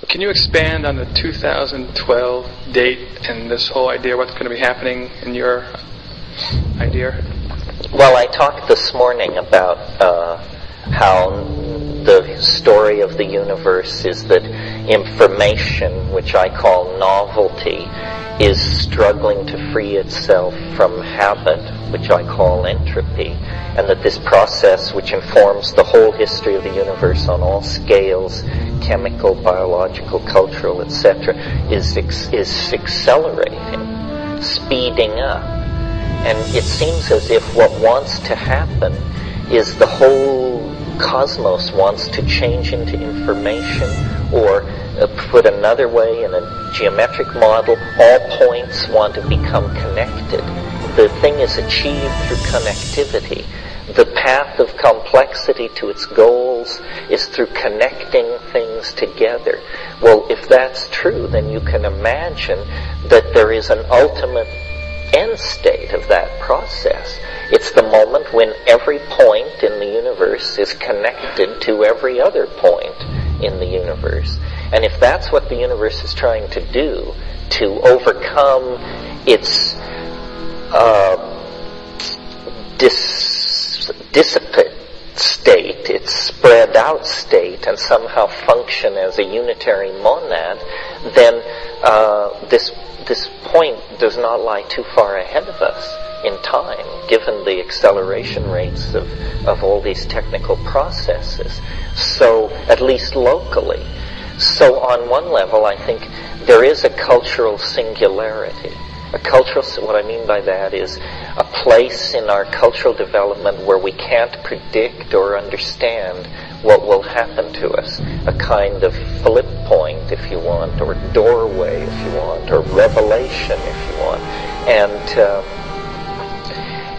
Can you expand on the 2012 date and this whole idea, what's going to be happening in your idea? Well, I talked this morning about how the story of the universe is that information, which I call novelty, is struggling to free itself from habit, which I call entropy, and that this process, which informs the whole history of the universe on all scales, chemical, biological, cultural, etc., is accelerating, speeding up. And it seems as if what wants to happen is the whole cosmos wants to change into information, or put another way, in a geometric model, all points want to become connected. The thing is achieved through connectivity. The path of complexity to its goals is through connecting things together. Well, if that's true, then you can imagine that there is an ultimate end state of that process. It's the moment when every point in the universe is connected to every other point in the universe. And if that's what the universe is trying to do, to overcome its dissipate state, its spread out state, and somehow function as a unitary monad, then this point does not lie too far ahead of us in time, given the acceleration rates of all these technical processes. So, at least locally. So on one level, I think there is a cultural singularity. What I mean by that is a place in our cultural development where we can't predict or understand what will happen to us. A kind of flip point, if you want, or doorway, if you want, or revelation, if you want. And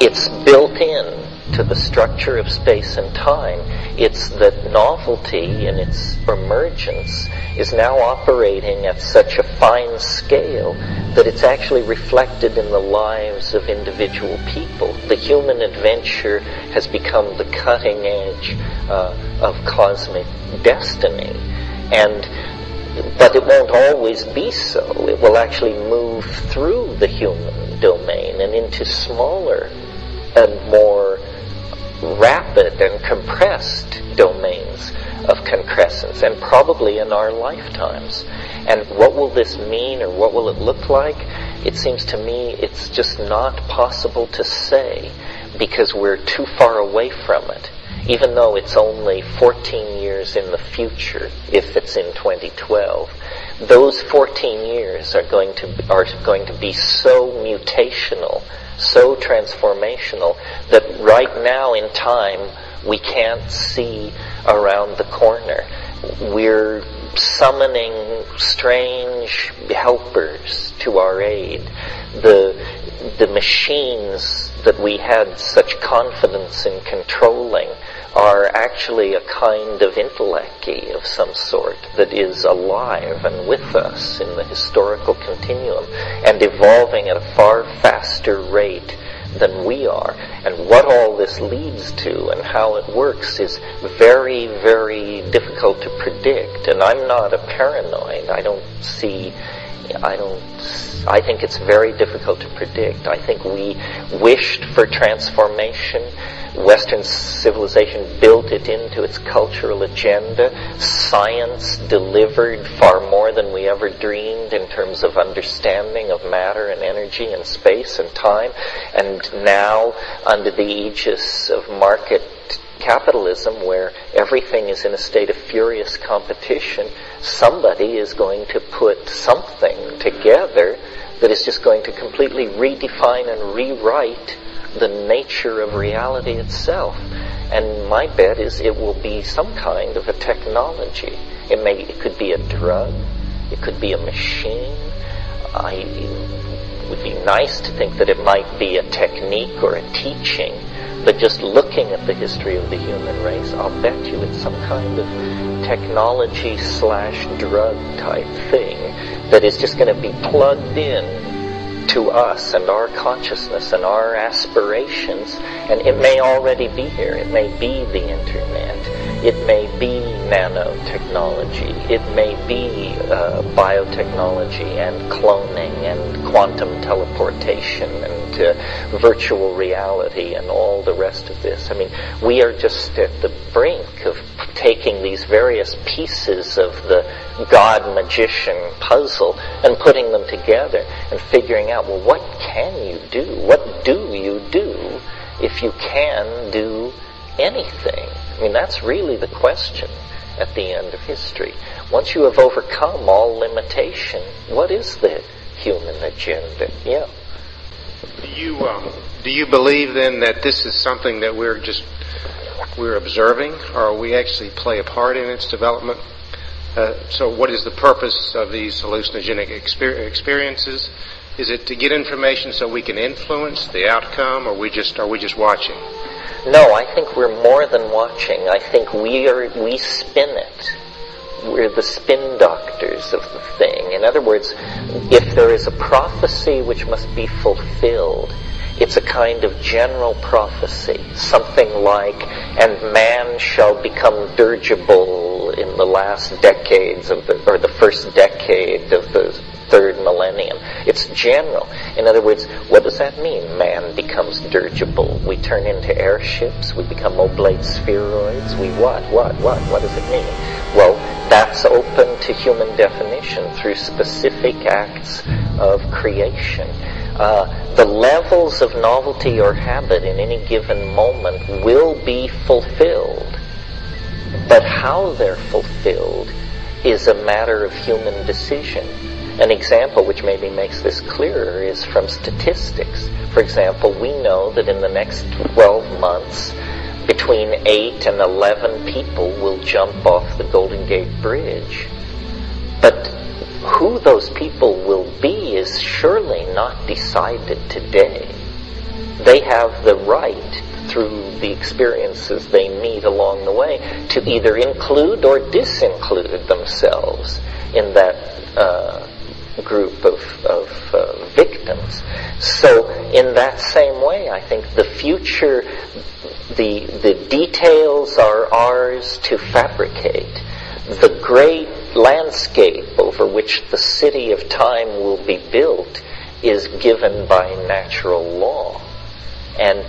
it's built in to the structure of space and time. It's that novelty in its emergence is now operating at such a fine scale that it's actually reflected in the lives of individual people. The human adventure has become the cutting edge of cosmic destiny. But it won't always be so. It will actually move through the human domain and into smaller and more rapid and compressed domains of concrescence, and probably in our lifetimes. And what will this mean, or what will it look like? It seems to me it's just not possible to say, because we're too far away from it. Even though it's only 14 years in the future, if it's in 2012, those 14 years are going to be so mutational, so transformational, that right now in time we can't see around the corner. We're summoning strange helpers to our aid. The machines that we had such confidence in controlling are actually a kind of intellect of some sort that is alive and with us in the historical continuum and evolving at a far faster rate than we are. And what all this leads to and how it works is very, very difficult to predict. And I'm not a paranoid. I think it's very difficult to predict. I think we wished for transformation. Western civilization built it into its cultural agenda. Science delivered far more than we ever dreamed in terms of understanding of matter and energy and space and time. And now, under the aegis of market capitalism, where everything is in a state of furious competition, somebody is going to put something together that is just going to completely redefine and rewrite the nature of reality itself. And my bet is it will be some kind of a technology. It could be a drug, it could be a machine. It would be nice to think that it might be a technique or a teaching, but just looking at the history of the human race, I'll bet you it's some kind of technology/drug type thing that is just going to be plugged in to us and our consciousness and our aspirations, and it may already be here. It may be the internet. It may be nanotechnology. It may be biotechnology and cloning and quantum teleportation and virtual reality and all the rest of this. I mean, we are just at the brink of taking these various pieces of the God-magician puzzle and putting them together and figuring out, well, what can you do? What do you do if you can do anything? I mean, that's really the question at the end of history. Once you have overcome all limitation, what is the human agenda? Yeah. Do you believe then that this is something that we're observing, or we actually play a part in its development? So what is the purpose of these hallucinogenic experiences? Is it to get information so we can influence the outcome, or are we just watching? No, I think we're more than watching. I think we spin it. We're the spin doctors of the thing. In other words, if there is a prophecy which must be fulfilled, it's a kind of general prophecy, something like, and man shall become dirigible in the last decades or the first decade of the third millennium. It's general. In other words, what does that mean? Man becomes dirigible. We turn into airships. We become oblate spheroids. We what? What does it mean? Well, that's open to human definition through specific acts of creation. The levels of novelty or habit in any given moment will be fulfilled. But how they're fulfilled is a matter of human decision. An example which maybe makes this clearer is from statistics. For example, we know that in the next 12 months, between 8 and 11 people will jump off the Golden Gate Bridge. But who those people will be is surely not decided today. They have the right, through the experiences they meet along the way, to either include or disinclude themselves in that group of victims. So in that same way, I think the future, the details are ours to fabricate. The great landscape over which the city of time will be built is given by natural law. And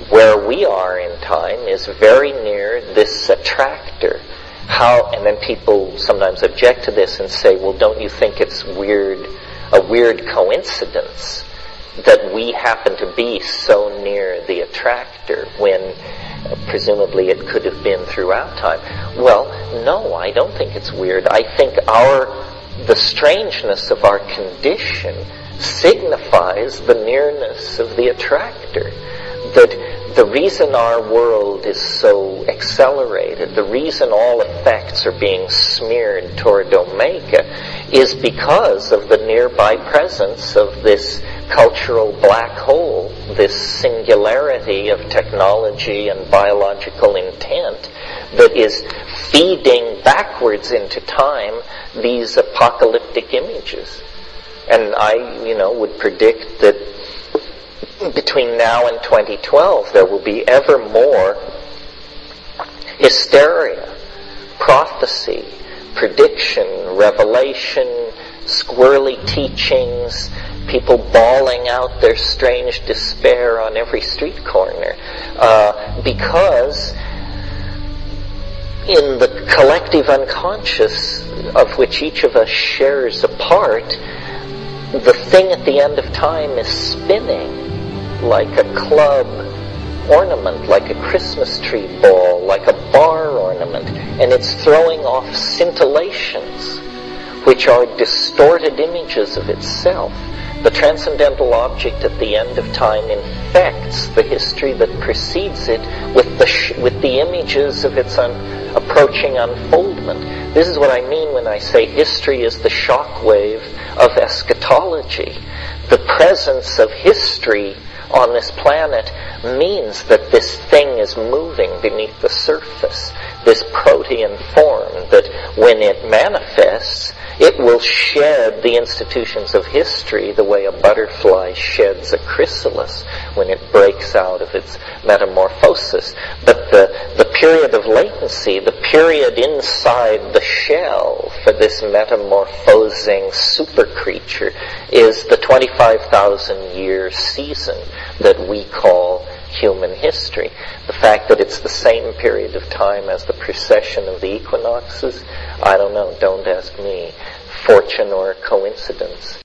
where we are in time is very near this attractor. And then people sometimes object to this and say, well, don't you think it's a weird coincidence that we happen to be so near the attractor when presumably it could have been throughout time? Well, no, I don't think it's weird. I think the strangeness of our condition signifies the nearness of the attractor. That the reason our world is so accelerated, the reason all effects are being smeared toward Omega, is because of the nearby presence of this cultural black hole, this singularity of technology and biological intent that is feeding backwards into time these apocalyptic images. And I, would predict that between now and 2012 there will be ever more hysteria, prophecy, prediction, revelation, squirrely teachings, people bawling out their strange despair on every street corner, because in the collective unconscious of which each of us shares a part, the thing at the end of time is spinning like a club ornament, like a Christmas tree ball, like a bar ornament, and it's throwing off scintillations which are distorted images of itself. The transcendental object at the end of time infects the history that precedes it with the images of its approaching unfoldment. This is what I mean when I say history is the shockwave of eschatology. The presence of history on this planet means that this thing is moving beneath the surface, this protean form that when it manifests, It will shed the institutions of history the way a butterfly sheds a chrysalis when it breaks out of its metamorphosis. But the period of latency, the period inside the shell for this metamorphosing super creature, is the 25,000-year season that we call human history. The fact that it's the same period of time as the precession of the equinoxes, I don't know, don't ask me. Fortune or coincidence?